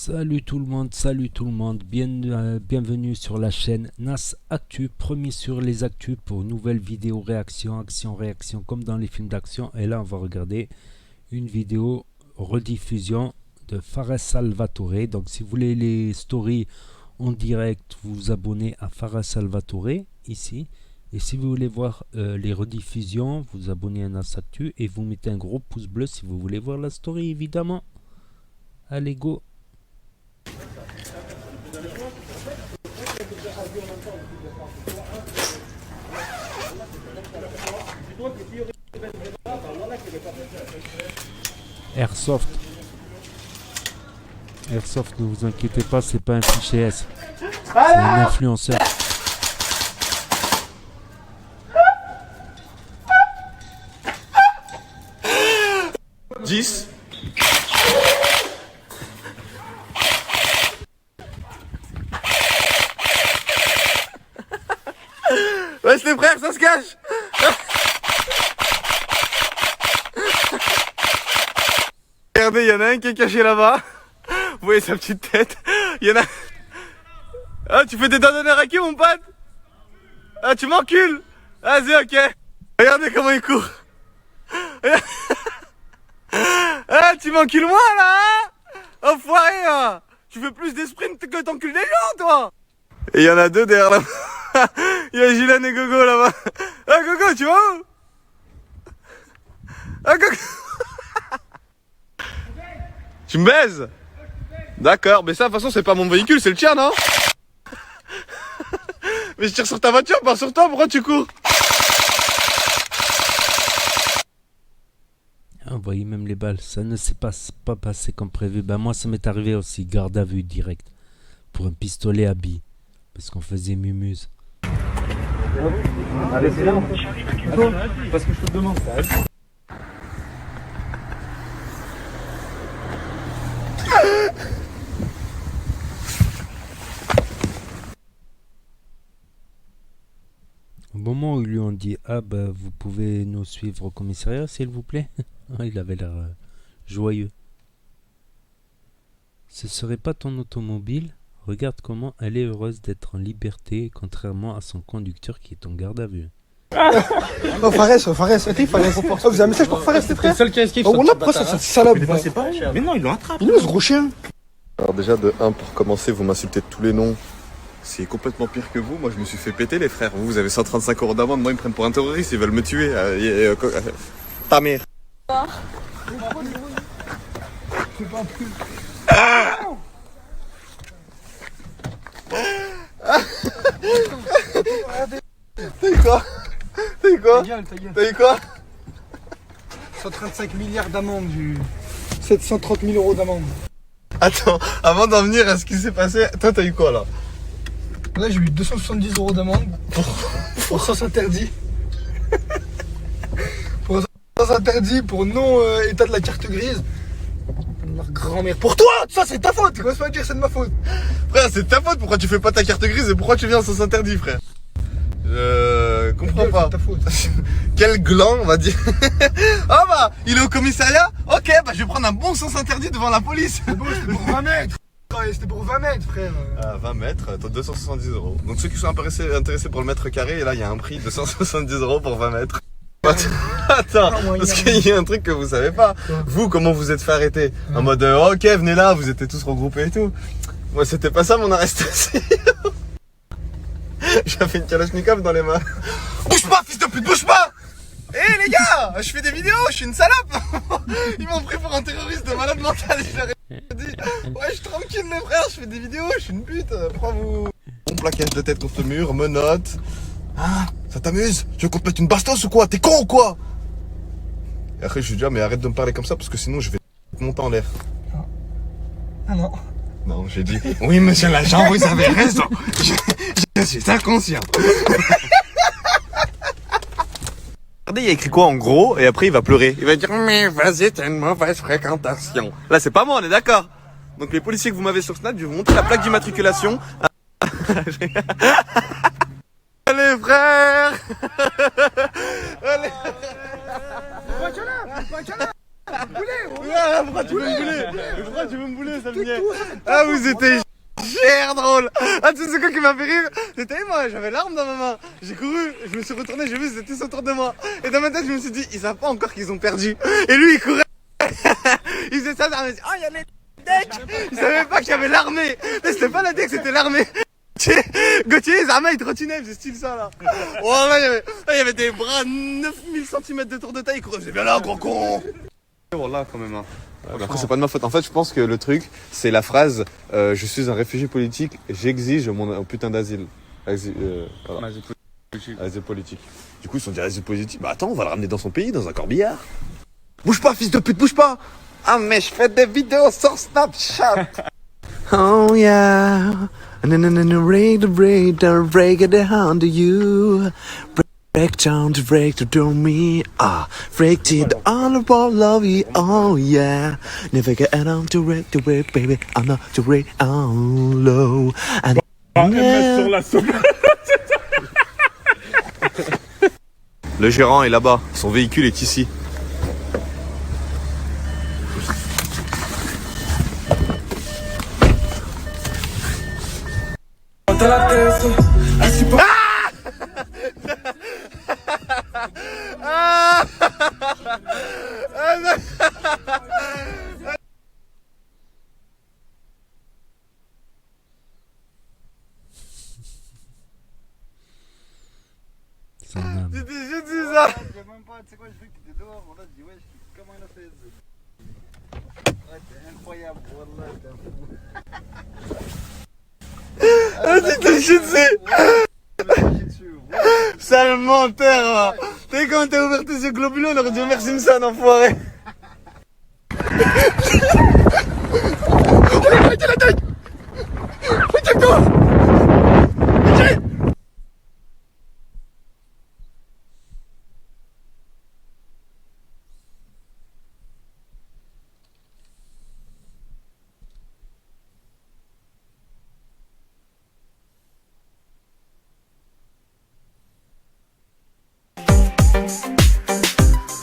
Salut tout le monde, bienvenue sur la chaîne Nas Actu, premier sur les actus pour nouvelles vidéos réaction, action, réaction comme dans les films d'action. Et là on va regarder une vidéo rediffusion de Fares Salvatore. Donc si vous voulez les stories en direct, vous vous abonnez à Fares Salvatore ici. Et si vous voulez voir les rediffusions, vous vous abonnez à Nas Actu et vous mettez un gros pouce bleu si vous voulez voir la story évidemment. Allez go. Airsoft. Airsoft, ne vous inquiétez pas, c'est pas un fichier S. C'est un influenceur. Wesh les frères, ça se cache. Regardez, il y en a un qui est caché là-bas. Vous voyez sa petite tête. Il y en a... Ah, tu fais des doigts d'honneur à qui, mon pote? Ah, tu m'encules. Vas-y, ok. Regardez comment il court. Ah, tu m'encules moi, là, hein? Enfoiré, hein. Tu fais plus des sprints que t'encules des gens, toi. Et il y en a deux derrière là-bas. Il y a Gilles et Gogo là-bas. Ah Gogo, tu vas où? Ah Gogo. Tu me baises? D'accord, mais ça de toute façon c'est pas mon véhicule, c'est le tien, non? Mais je tire sur ta voiture, pas sur toi, pourquoi tu cours? Vous voyez même les balles, ça ne s'est pas passé comme prévu. Ben moi ça m'est arrivé aussi, garde à vue direct. Pour un pistolet à billes. Parce qu'on faisait mumuse. Allez, c'est là. Parce que je te demande. Au moment où ils lui ont dit « Ah bah vous pouvez nous suivre au commissariat s'il vous plaît ?» Il avait l'air joyeux. Ce serait pas ton automobile? Regarde comment elle est heureuse d'être en liberté, contrairement à son conducteur qui est en garde à vue. Oh Fares, attends, Fares. Oh, vous avez un message pour Fares, tes frères? Le seul qui a esquive. Oh, on a pas ça, cette salope. Mais non, ils l'ont attrapé. Il est où ce gros chien? Alors déjà de 1 pour commencer, vous m'insultez de tous les noms. C'est complètement pire que vous, moi je me suis fait péter les frères. Vous avez 135 € d'amende, moi ils me prennent pour un terroriste, ils veulent me tuer. Ta mère. T'as eu quoi? T'as eu quoi? T'as eu quoi? 135 milliards d'amende, 730 000 € d'amende. Attends, avant d'en venir à ce qui s'est passé, toi t'as eu quoi là? Là j'ai eu 270 € d'amende pour sens interdit. Pour sens interdit, pour non état de la carte grise. Leur grand-mère. Pour toi, ça c'est ta faute. Commence pas à dire c'est de ma faute. Frère, c'est de ta faute, pourquoi tu fais pas ta carte grise et pourquoi tu viens sans interdit, frère? Je comprends pas. C'est ta faute. Quel gland, on va dire. Ah bah, il est au commissariat? Ok, bah je vais prendre un bon sens interdit devant la police. C'est bon, c'était pour 20 mètres. C'était pour 20 mètres, frère. À 20 mètres, t'as 270 €. Donc ceux qui sont intéressés pour le mètre carré, et là il y a un prix de 270 € pour 20 mètres. Attends, parce qu'il y a un truc que vous savez pas. Vous, comment vous êtes fait arrêter? En mode, ok, venez là, vous étiez tous regroupés et tout. Moi, c'était pas ça mon arrestation. J'avais une kalachnikov dans les mains. Bouge pas, fils de pute, bouge pas! Eh les gars, je fais des vidéos, je suis une salope. Ils m'ont pris pour un terroriste de malade mental. J'ai dit, ouais, je suis tranquille les frères, je fais des vidéos, je suis une pute. Pourquoi vous... Mon plaquage de tête contre le mur, menottes. Ah, ça t'amuse? Tu veux qu'on te mette une bastos ou quoi? T'es con ou quoi? Et après je lui dis, ah mais arrête de me parler comme ça parce que sinon je vais te monter en l'air. Ah non. Non, j'ai dit, oui monsieur l'agent, vous avez raison. Je suis inconscient. Regardez, il y a écrit quoi en gros et après il va pleurer. Il va dire, mais vas-y, t'as une mauvaise fréquentation. Là c'est pas moi, on est d'accord. Donc les policiers que vous m'avez sur Snap, je vais vous montrer la plaque d'immatriculation. Allez frère. Allez. Ah, pourquoi tu veux me bouler? Pourquoi tu veux me bouler, Samien? Ah, vous étiez cher drôle. Ah, tu sais c'est quoi qui m'a fait rire? C'était moi, j'avais l'arme dans ma main. J'ai couru, je me suis retourné, j'ai vu qu'ils étaient autour de moi. Et dans ma tête, je me suis dit, ils savent pas encore qu'ils ont perdu. Et lui, il courait. Il faisait ça, il me dit, oh, il y a les decks. Il savait pas qu'il y avait l'armée. Mais c'était pas la deck, c'était l'armée. Gauthier, Zama, il trottinait, il faisait style ça là. Oh là, il y avait des bras 9000 cm de tour de taille, il courait, c'est bien là, gros con. Bon là quand même. Hein. Après c'est pas de ma faute. En fait je pense que le truc c'est la phrase je suis un réfugié politique, j'exige mon putain d'asile. Voilà. Asile politique. Du coup ils se sont dit asile politique. Bah attends on va le ramener dans son pays, dans un corbillard. Bouge pas fils de pute, bouge pas. Ah mais je fais des vidéos sur Snapchat. Oh yeah. Break it down to you. Break down to break to do me. Ah, break it all about love you. Oh yeah. Never get on to break, baby. I'm not to break on low. And sur la soupe. le gérant est là-bas. Son véhicule est ici. J'ai dit ça. J'ai même pas, tu sais quoi, je vu que t'étais dehors, voilà, je dis ouais, comment il a fait ça? Ouais, t'es incroyable, wallah, t'es un fou. Vas-y, t'as chié dessus. Sale menteur. Tu sais quand t'as ouvert tes yeux globuleux, on aurait dû Homer Simpson, enfoiré. Arrêtez la taille. Retiens-toi.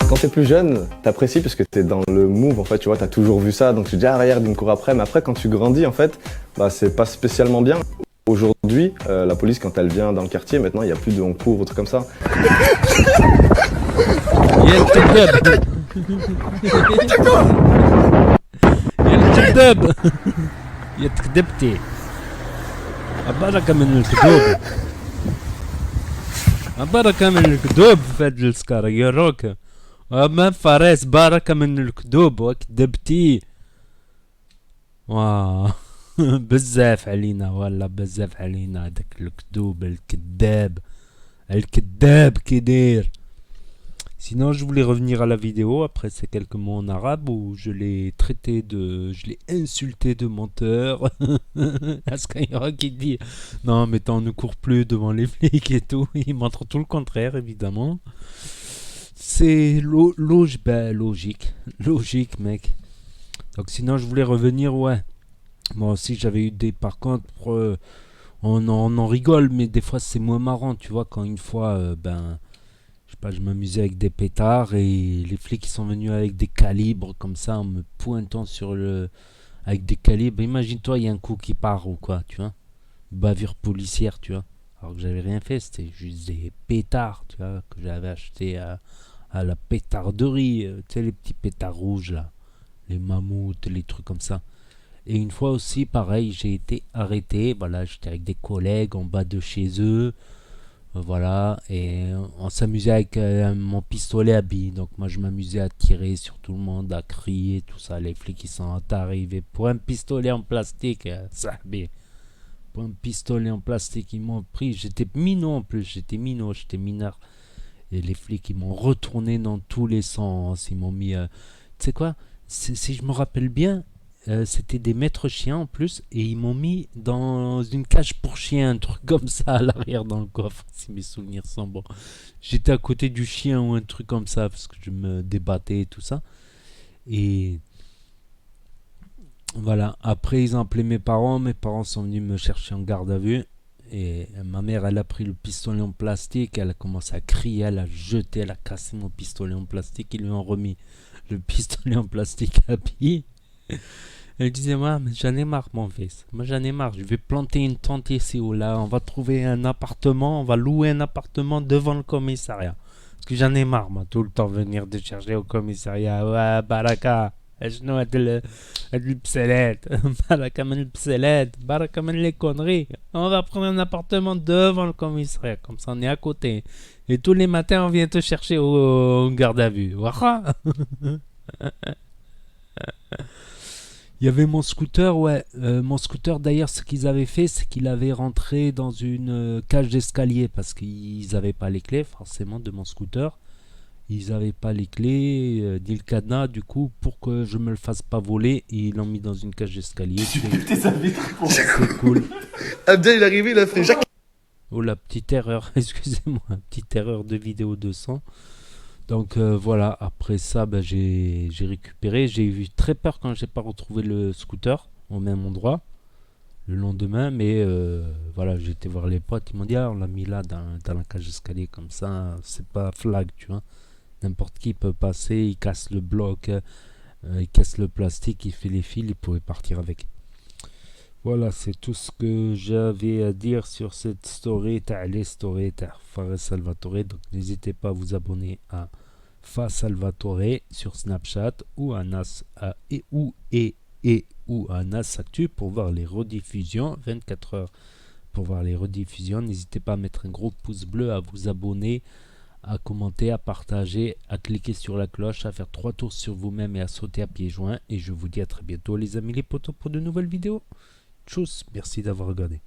Quand t'es plus jeune, t'apprécies parce que t'es dans le move, en fait, tu vois, t'as toujours vu ça, donc tu te dis, ah, regarde, il me court après, mais après, quand tu grandis, en fait, bah, c'est pas spécialement bien. Aujourd'hui, la police, quand elle vient dans le quartier, maintenant, il n'y a plus de on court ou trucs comme ça. الكذاب يا تكذبتي بركة من الكذوب بركة من الكذوب في هاد السكارة يروك ما فارس بركة من الكذوب وكذبتي واه بزاف علينا والله بزاف علينا هداك الكذوب الكذاب كي داير. Sinon, je voulais revenir à la vidéo. Après, c'est quelques mots en arabe où je l'ai insulté de menteur. Parce qu'il y aura qui dit non, mais t'en ne cours plus devant les flics et tout. Il montre tout le contraire, évidemment. C'est logique, mec. Donc, sinon, je voulais revenir, ouais. Moi aussi, j'avais eu des. Par contre, on en rigole, mais des fois, c'est moins marrant, tu vois, quand une fois, je sais pas, je m'amusais avec des pétards et les flics sont venus avec des calibres comme ça en me pointant avec des calibres. Imagine-toi, il y a un coup qui part ou quoi, tu vois. Bavure policière, tu vois. Alors que j'avais rien fait, c'était juste des pétards, tu vois, que j'avais acheté à la pétarderie. Tu sais, les petits pétards rouges là, les mammouths, les trucs comme ça. Et une fois aussi, pareil, j'ai été arrêté. Voilà, j'étais avec des collègues en bas de chez eux. Voilà, et on s'amusait avec mon pistolet à billes. Donc moi je m'amusais à tirer sur tout le monde, à crier, tout ça. Les flics ils sont arrivés pour un pistolet en plastique, pour un pistolet en plastique ils m'ont pris. J'étais minot en plus, j'étais mineur. Et les flics ils m'ont retourné dans tous les sens. Ils m'ont mis, tu sais quoi, si je me rappelle bien, c'était des maîtres chiens en plus, et ils m'ont mis dans une cage pour chiens, un truc comme ça à l'arrière dans le coffre, si mes souvenirs sont bons. J'étais à côté du chien ou un truc comme ça, parce que je me débattais et tout ça. Et voilà, après ils ont appelé mes parents sont venus me chercher en garde à vue, Et ma mère, elle a pris le pistolet en plastique, elle a commencé à crier, elle a jeté, elle a cassé mon pistolet en plastique, ils lui ont remis le pistolet en plastique à pied. Elle disait, ouais, mais j'en ai marre, mon fils. Moi, j'en ai marre. Je vais planter une tente ici ou là. On va trouver un appartement. On va louer un appartement devant le commissariat. Parce que j'en ai marre, moi, tout le temps venir de chercher au commissariat. Ouais, Baraka. شنو هاد البسالات Baraka من البسالات Baraka من les conneries. On va prendre un appartement devant le commissariat. Comme ça, on est à côté. Et tous les matins, on vient te chercher au garde à vue. Waha. Il y avait mon scooter, ouais. Mon scooter, d'ailleurs, ce qu'ils avaient fait, c'est qu'il avait rentré dans une cage d'escalier parce qu'ils n'avaient pas les clés, forcément, de mon scooter. Ils n'avaient pas les clés, ni le cadenas, du coup, pour que je me le fasse pas voler, ils l'ont mis dans une cage d'escalier. C'est cool. Abdel, il est arrivé, il a fait Jacques. Oh, la petite erreur, excusez-moi, petite erreur de vidéo 200. Donc voilà, après ça, ben, j'ai récupéré. J'ai eu très peur quand j'ai pas retrouvé le scooter au même endroit le lendemain. Mais voilà, j'ai été voir les potes. Ils m'ont dit, ah, on l'a mis là dans la cage d'escalier comme ça. C'est pas flag, tu vois. N'importe qui peut passer, il casse le bloc, il casse le plastique, il fait les fils, il pouvait partir avec. Voilà, c'est tout ce que j'avais à dire sur cette story. Les stories Fares Salvatore. Donc n'hésitez pas à vous abonner à Fa Salvatore sur Snapchat ou à Nas ou à Nas Actu pour voir les rediffusions 24 heures pour voir les rediffusions. N'hésitez pas à mettre un gros pouce bleu, à vous abonner, à commenter, à partager, à cliquer sur la cloche, à faire 3 tours sur vous-même et à sauter à pieds joints. Et je vous dis à très bientôt les amis les potos pour de nouvelles vidéos. Tchuss, merci d'avoir regardé.